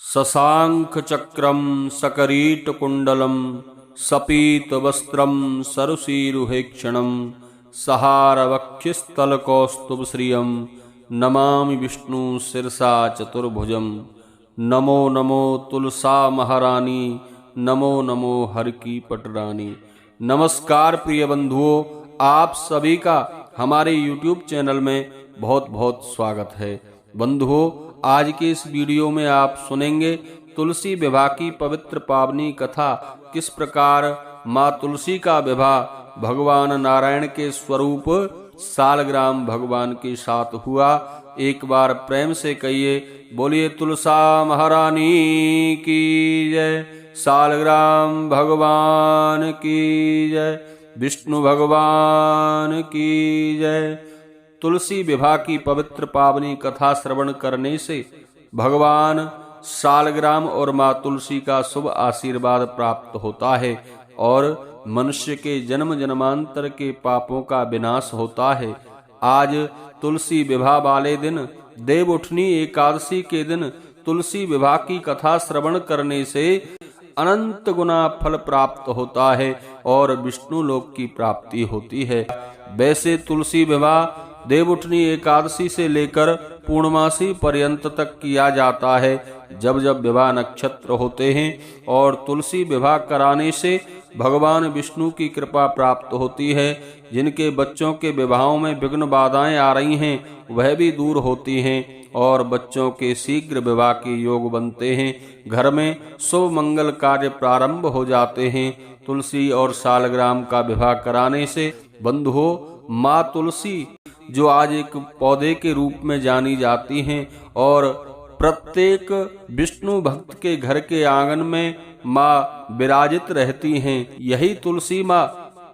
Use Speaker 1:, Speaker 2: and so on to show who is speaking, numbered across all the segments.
Speaker 1: शशाङ्कचक्रं सकरीटकुण्डलं सपीतवस्त्रं सरुषीरुहेक्षणं सहारवक्षस्थलकौस्तुभश्रियं नमामि विष्णु शिरसा चतुर्भुजं। नमो नमो तुलसा महारानी, नमो नमो हर की पटरानी। नमस्कार प्रिय बंधुओं, आप सभी का हमारे YouTube चैनल में बहुत बहुत स्वागत है। बंधुओं, आज के इस वीडियो में आप सुनेंगे तुलसी विवाह की पवित्र पावनी कथा। किस प्रकार माँ तुलसी का विवाह भगवान नारायण के स्वरूप सालग्राम भगवान के साथ हुआ। एक बार प्रेम से कहिए, बोलिए तुलसा महारानी की जय, सालग्राम भगवान की जय, विष्णु भगवान की जय। तुलसी विवाह की पवित्र पावनी कथा श्रवण करने से भगवान सालग्राम और माँ तुलसी का शुभ आशीर्वाद प्राप्त होता है और मनुष्य के जन्म जन्मांतर के पापों का विनाश होता है। आज तुलसी विवाह वाले दिन, देवउठनी एकादशी के दिन तुलसी विवाह की कथा श्रवण करने से अनंत गुना फल प्राप्त होता है और विष्णु लोक की प्राप्ति होती है। वैसे तुलसी विवाह देवउठनी एकादशी से लेकर पूर्णमासी पर्यंत तक किया जाता है। जब जब विवाह नक्षत्र होते हैं और तुलसी विवाह कराने से भगवान विष्णु की कृपा प्राप्त होती है। जिनके बच्चों के विवाहों में विघ्न बाधाएं आ रही हैं, वह भी दूर होती हैं और बच्चों के शीघ्र विवाह के योग बनते हैं। घर में शुभ मंगल कार्य प्रारंभ हो जाते हैं। तुलसी और सालग्राम का विवाह कराने से बंधुओं, माँ तुलसी जो आज एक पौधे के रूप में जानी जाती हैं और प्रत्येक विष्णु भक्त के घर के आंगन में माँ विराजित रहती हैं। यही तुलसी माँ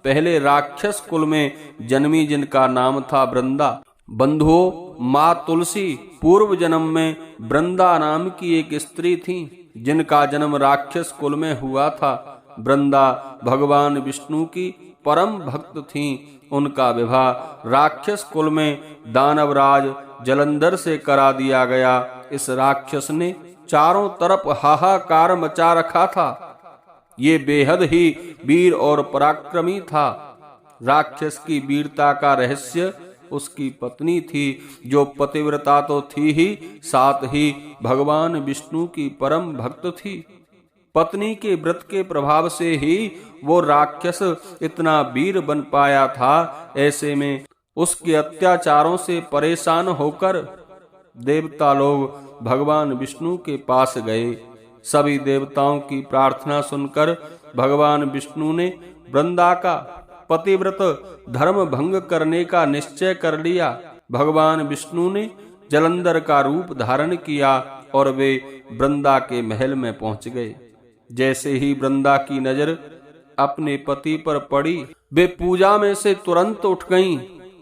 Speaker 1: पहले राक्षस कुल में जन्मी, जिनका नाम था वृंदा। बंधुओं, माँ तुलसी पूर्व जन्म में वृंदा नाम की एक स्त्री थी, जिनका जन्म राक्षस कुल में हुआ था। वृंदा भगवान विष्णु की परम भक्त थीं। उनका विवाह राक्षस कुल में दानवराज जलंधर से करा दिया गया। इस राक्षस ने चारों तरफ हाहाकार मचा रखा था। ये बेहद ही वीर और पराक्रमी था। राक्षस की वीरता का रहस्य उसकी पत्नी थी, जो पतिव्रता तो थी ही, साथ ही भगवान विष्णु की परम भक्त थी। पत्नी के व्रत के प्रभाव से ही वो राक्षस इतना वीर बन पाया था। ऐसे में उसके अत्याचारों से परेशान होकर देवता लोग भगवान विष्णु के पास गए। सभी देवताओं की प्रार्थना सुनकर भगवान विष्णु ने वृंदा का पतिव्रत धर्म भंग करने का निश्चय कर लिया। भगवान विष्णु ने जलंधर का रूप धारण किया और वे वृंदा के महल में पहुंच गए। जैसे ही वृंदा की नजर अपने पति पर पड़ी, वे पूजा में से तुरंत उठ गईं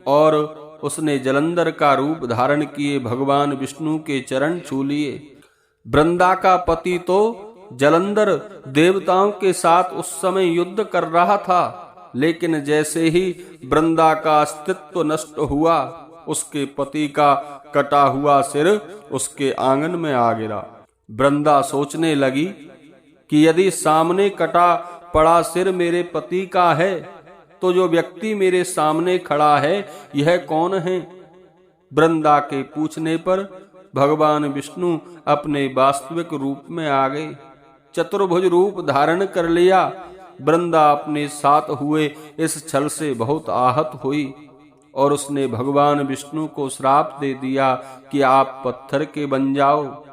Speaker 1: और उसने जलंधर का रूप धारण किए भगवान विष्णु के चरण छू लिए। वृंदा का पति तो जलंधर देवताओं के साथ उस समय युद्ध कर रहा था, लेकिन जैसे ही वृंदा का अस्तित्व नष्ट हुआ, उसके पति का कटा हुआ सिर उसके आंगन में आ गिरा। वृंदा सोचने लगी कि यदि सामने कटा पड़ा सिर मेरे पति का है, तो जो व्यक्ति मेरे सामने खड़ा है, यह कौन है? वृंदा के पूछने पर भगवान विष्णु अपने वास्तविक रूप में आ गए। चतुर्भुज रूप धारण कर लिया। वृंदा अपने साथ हुए इस छल से बहुत आहत हुई और उसने भगवान विष्णु को श्राप दे दिया कि आप पत्थर के बन जाओ।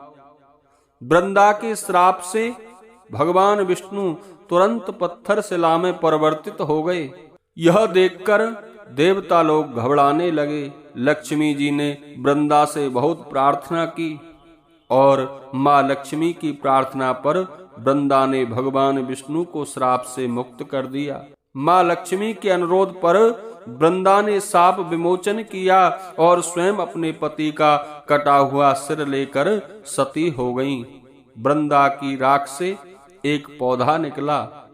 Speaker 1: वृंदा के श्राप से भगवान विष्णु तुरंत पत्थर शिला में परिवर्तित हो गए। यह देखकर देवता लोग घबराने लगे। लक्ष्मी जी ने वृंदा से बहुत प्रार्थना की और माँ लक्ष्मी की प्रार्थना पर वृंदा ने भगवान विष्णु को श्राप से मुक्त कर दिया। माँ लक्ष्मी के अनुरोध पर वृंदा ने शाप विमोचन किया और स्वयं अपने पति का कटा हुआ सिर लेकर सती हो गईं। वृंदा की राख से एक पौधा निकला।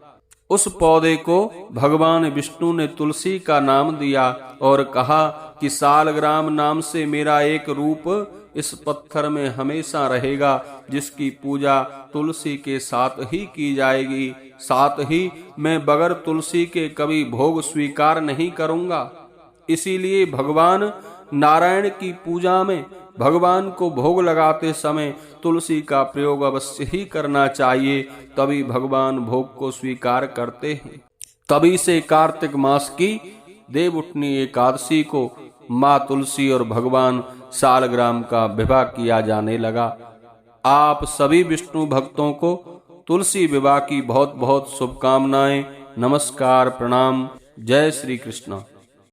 Speaker 1: उस पौधे को भगवान विष्णु ने तुलसी का नाम दिया और कहा कि सालग्राम नाम से मेरा एक रूप इस पत्थर में हमेशा रहेगा, जिसकी पूजा तुलसी के साथ ही की जाएगी। साथ ही मैं बगैर तुलसी के कभी भोग स्वीकार नहीं करूंगा। इसीलिए भगवान नारायण की पूजा में भगवान को भोग लगाते समय तुलसी का प्रयोग अवश्य ही करना चाहिए, तभी भगवान भोग को स्वीकार करते हैं। तभी से कार्तिक मास की देवउठनी एकादशी को माँ तुलसी और भगवान सालग्राम का विवाह किया जाने लगा। आप सभी विष्णु भक्तों को तुलसी विवाह की बहुत बहुत शुभकामनाएं। नमस्कार, प्रणाम। जय श्री कृष्ण।